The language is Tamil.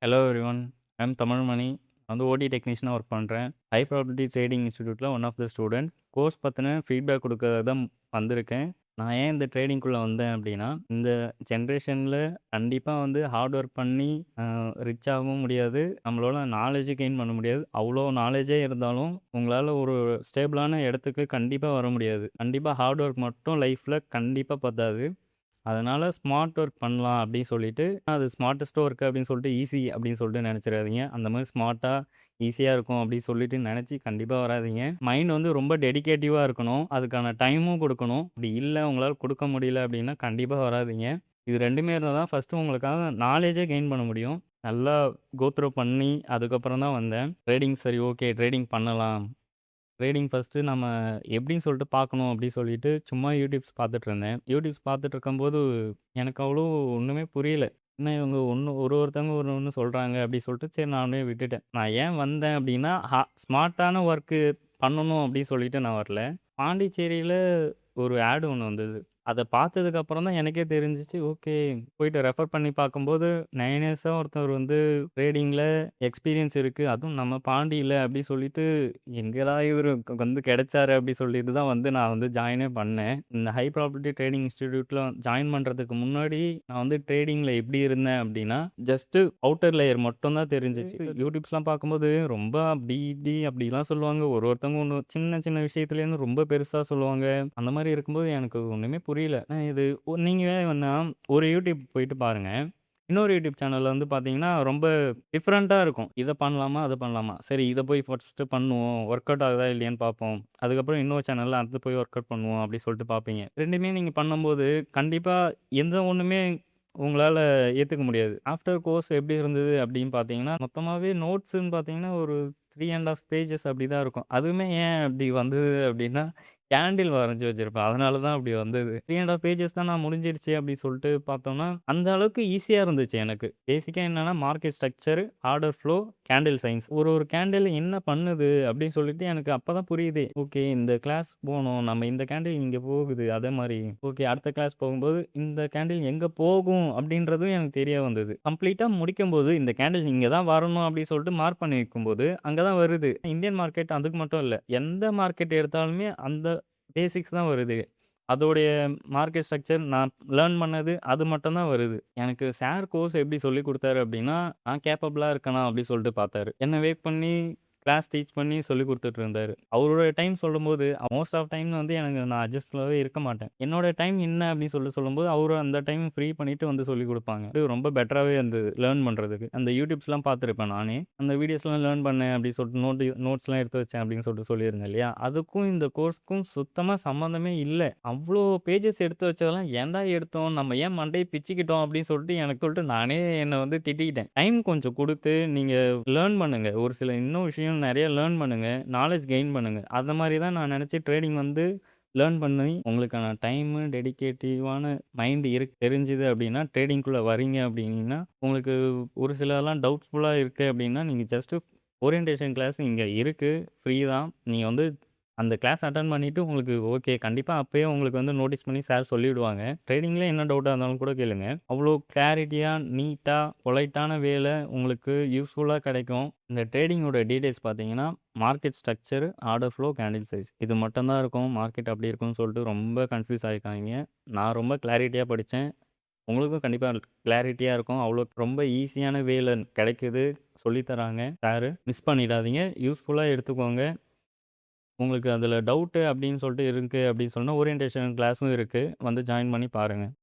Hello everyone. ஐம் தமிழ்மணி. நான் வந்து ஓடி டெக்னீஷியனா ஒர்க் பண்ணுறேன். ஹை ப்ராபபிலிட்டி ட்ரேடிங் இன்ஸ்டிடியூட்டில் one of the student. Course பற்றின ஃபீட்பேக் கொடுக்கறதுக்கு தான் வந்திருக்கேன். நான் ஏன் இந்த ட்ரேடிங்குள்ளே வந்தேன் அப்படின்னா, இந்த ஜென்ரேஷனில் கண்டிப்பாக வந்து ஹார்ட் ஒர்க் பண்ணி ரிச் ஆகவும் முடியாது. நம்மளால நாலேஜ் கெயின் பண்ண முடியாது. அவ்வளோ நாலேஜே இருந்தாலும் உங்களால் ஒரு ஸ்டேபிளான இடத்துக்கு கண்டிப்பாக வர முடியாது. கண்டிப்பாக ஹார்ட் ஒர்க் மட்டும் லைஃப்பில் கண்டிப்பாக பத்தாது. அதனால ஸ்மார்ட் ஒர்க் பண்ணலாம் அப்படின்னு சொல்லிட்டு, அது ஸ்மார்ட்டஸ்ட் ஒர்க் அப்படின்னு சொல்லிட்டு ஈஸி அப்படின்னு சொல்லிட்டு நினச்சிடாதீங்க. அந்த மாதிரி ஸ்மார்ட்டா, ஈஸியா இருக்கும் அப்படின்னு சொல்லிட்டு நினச்சி கண்டிப்பா வராதீங்க. மைண்ட் வந்து ரொம்ப டெடிகேட்டிவா இருக்கணும். அதுக்கான டைமும் கொடுக்கணும். அப்படி இல்ல உங்களால கொடுக்க முடியல அப்படின்னா கண்டிப்பா வராதீங்க. இது 2மே இருந்தா தான் ஃபர்ஸ்ட்டு உங்களுக்காக நாலேஜே கெயின் பண்ண முடியும். நல்லா கோ த்ரூ பண்ணி அதுக்கப்புறம் தான் வந்தேன். ட்ரேடிங் சரி ஓகே ட்ரேடிங் பண்ணலாம். ட்ரேடிங் ஃபஸ்ட்டு நம்ம எப்படின்னு சொல்லிட்டு பார்க்கணும் அப்படி சொல்லிட்டு சும்மா யூடியூப்ஸ் பார்த்துட்ருந்தேன். யூடியூப்ஸ் பார்த்துட்ருக்கும்போது எனக்கு அவ்வளோ ஒன்றுமே புரியல. என்ன இவங்க ஒருத்தவங்க ஒண்ணு சொல்கிறாங்க அப்படி சொல்லிட்டு சரி நானே விட்டுட்டேன். நான் ஏன் வந்தேன் அப்படின்னா, ஸ்மார்ட்டான ஒர்க்கு பண்ணணும் அப்படின்னு சொல்லிட்டு நான் வரல. பாண்டிச்சேரியில ஒரு ஆட் ஒண்ணு வந்தது. அத பார்த்ததுக்கப்புறம் தான் எனக்கே தெரிஞ்சுச்சு, ஓகே போயிட்டு ரெஃபர் பண்ணி பார்க்கும்போது 9 இயர்ஸா ஒருத்தர் வந்து ட்ரேடிங்கில எக்ஸ்பீரியன்ஸ் இருக்கு. அதுவும் நம்ம பாண்டியில அப்படி சொல்லிட்டு, எங்கடா இவரு வந்து கிடைச்சாரு அப்படி சொல்லிட்டு தான் வந்து நான் வந்து ஜாயினே பண்ணேன். இந்த ஹை ப்ராபபிலிட்டி ட்ரேடிங் இன்ஸ்டிடியூட்ல ஜாயின் பண்றதுக்கு முன்னாடி நான் வந்து ட்ரேடிங்ல எப்படி இருந்தேன் அப்படின்னா, ஜஸ்ட்டு அவுட்டர் லேயர் மட்டும் தான் தெரிஞ்சுச்சு. யூடியூப்ஸ்லாம் பார்க்கும்போது ரொம்ப அப்படி இப்படி அப்படிலாம் சொல்லுவாங்க. ஒருத்தவங்க ஒண்ணு சின்ன சின்ன விஷயத்துலேருந்து ரொம்ப பெருசா சொல்லுவாங்க. அந்த மாரி இருக்கும்போது எனக்கு ஒண்ணுமே புரியல. இது நீங்க வேணா ஒரு யூடியூப் போயிட்டு பாருங்க. இன்னொரு யூடியூப் சேனல்ல வந்து பார்த்தீங்கன்னா, ரொம்ப டிஃபரெண்ட்டா இருக்கும். இத பண்ணலாமா? அத பண்ணலாமா? சரி இத போய் ஃபர்ஸ்ட்டு பண்ணுவோம். ஒர்க் அவுட் ஆகுதா இல்லையான்னு பார்ப்போம். அதுக்கப்புறம் இன்னொரு சேனல்ல அது போய் ஒர்க் அவுட் பண்ணுவோம் அப்டி சொல்லிட்டு பார்ப்பீங்க. 2மே நீங்க பண்ணும்போது கண்டிப்பா எந்த ஒண்ணுமே உங்களால ஏத்துக்க முடியாது. ஆஃப்டர் கோர்ஸ் எப்படி இருந்தது அப்படின்னு பார்த்தீங்கன்னா, மொத்தமாவே நோட்ஸ்ன்னு பார்த்தீங்கன்னா, ஒரு 3 1/2 பேஜஸ் அப்படி தான் இருக்கும். அதுவுமே ஏன் அப்படி வந்தது அப்படின்னா, கேண்டில் வரைஞ்சு வச்சிருப்பேன். அதனால தான் அப்படி வந்தது. 3 1/2 பேஜஸ் தான் நான் முடிஞ்சிருச்சு அப்படி சொல்லிட்டு பார்த்தோம்னா, அந்த அளவுக்கு ஈஸியா இருந்துச்சு எனக்கு. பேசிக்கா என்னன்னா market structure, order flow, candle science. ஒரு கேண்டில் என்ன பண்ணுது அப்படின்னு சொல்லிட்டு எனக்கு அப்பதான் புரியுதே. ஓகே இந்த கிளாஸ் போனோம். நம்ம இந்த கேண்டில் இங்க போகுது. அதே மாரி ஓகே அடுத்த கிளாஸ் போகும்போது இந்த கேண்டில் எங்க போகும் அப்படின்றதும் எனக்கு தெரிய வந்தது. கம்ப்ளீட்டா முடிக்கும்போது இந்த கேண்டில் இங்க தான் வரணும் அப்படின்னு சொல்லிட்டு மார்க் பண்ணி வைக்கும்போது, அங்க தான் வருது. இந்தியன் மார்க்கெட் அதுக்கு மட்டும் இல்ல. எந்த மார்க்கெட் எடுத்தாலுமே அந்த பேசிக்ஸ் தான் வருது. அதோடைய மார்க்கெட் ஸ்ட்ரக்சர் நான் லேர்ன் பண்ணது அது மட்டும் தான் வருது. எனக்கு சார் கோர்ஸ் எப்படி சொல்லிக் குடுத்தாரு அப்படின்னா, நான் கேப்பபிளா இருக்கனா அப்படி சொல்லிட்டு பார்த்தாரு. என்ன வேக் பண்ணி கிளாஸ் டீச் பண்ணி சொல்லிக் குடுத்துட்டு இருந்தாரு. அவரோட டைம் சொல்லும்போது மோஸ்ட் ஆஃப் டைம் வந்து எனக்கு நான் அட்ஜஸ்ட்லவே இருக்க மாட்டேன். என்னோட டைம் என்ன அப்படின்னு சொல்லும்போது, அவரு அந்த டைம் ஃப்ரீ பண்ணிட்டு வந்து சொல்லிக் குடுப்பாங்க. இது ரொம்ப பெட்டராவே இருந்தது லேர்ன் பண்றதுக்கு. அந்த யூடியூப்ஸ்லாம் பார்த்துருப்பேன் நானே. அந்த வீடியோஸ்லாம் லேர்ன் பண்ணேன் அப்படின்னு சொல்லிட்டு நோட்ஸ்லாம் எடுத்து வச்சேன் அப்படின்னு சொல்லிட்டு சொல்லியிருந்தேன் இல்லையா? அதுக்கும் இந்த கோர்ஸ்க்கும் சுத்தமா சம்மந்தமே இல்ல. அவ்ளோ பேஜஸ் எடுத்து வச்சதெல்லாம் ஏன்டா எடுத்தோம்? நம்ம ஏன் மண்டைய பிச்சுக்கிட்டோம் அப்படின்னு சொல்லிட்டு நானே என்ன வந்து திட்டிக்கிட்டேன். டைம் கொஞ்சம் குடுத்து நீங்க லேர்ன் பண்ணுங்க. ஒரு சில இன்னும் விஷயம் நெறைய லேர்ன் பண்ணுங்க. நாலேட்ஜ் கெயின் பண்ணுங்க. அந்த மாரி தான் நான் நெனச்சு ட்ரேடிங் வந்து லேர்ன் பண்ணி உங்களுக்கான டைமு, டெடிகேட்டிவான மைண்ட் தெரிஞ்சுது அப்படின்னா, ட்ரேடிங்குள்ள வரீங்க அப்படின்னீங்கன்னா, உங்களுக்கு ஒரு சிலதெல்லாம் டவுட்ஃபுல்லா இருக்கு அப்படின்னா, நீங்க ஜஸ்ட்டு ஓரியன்டேஷன் கிளாஸ் இங்க இருக்கு. ஃப்ரீ தான். நீங்க வந்து அந்த கிளாஸ் அட்டெண்ட் பண்ணிட்டு உங்களுக்கு ஓகே. கண்டிப்பா அப்பயே உங்களுக்கு வந்து நோட்டீஸ் பண்ணி சார் சொல்லிடுவாங்க. ட்ரேடிங்ல என்ன டவுட்டா இருந்தாலும் கூட கேளுங்க. அவ்வளோ கிளாரிட்டியா, நீட்டா, பொலைட்டான வேல உங்களுக்கு யூஸ்ஃபுல்லா கிடைக்கும். இந்த ட்ரேடிங்கோட டீட்டெயில்ஸ் பார்த்தீங்கன்னா, market structure, order flow, candle size இது மட்டும் தான் இருக்கும். மார்க்கெட் அப்படி இருக்கும்னு சொல்லிட்டு ரொம்ப கன்ஃப்யூஸ் ஆயிக்காதீங்க. நான் ரொம்ப கிளாரிட்டியா படிச்சேன். உங்களுக்கும் கண்டிப்பா கிளாரிட்டியா இருக்கும். அவ்வளோ ரொம்ப ஈஸியான வேல கிடைக்குது. சொல்லி தராங்க சாரு. மிஸ் பண்ணிடாதீங்க. யூஸ்ஃபுல்லா எடுத்துக்கோங்க. உங்களுக்கு அதில டவுட்டு அப்படின்னு சொல்லிட்டு இருக்கு அப்படின்னு சொன்னா, ஓரியன்டேஷன் கிளாஸும் இருக்கு. வந்து ஜாயின் பண்ணி பாருங்க.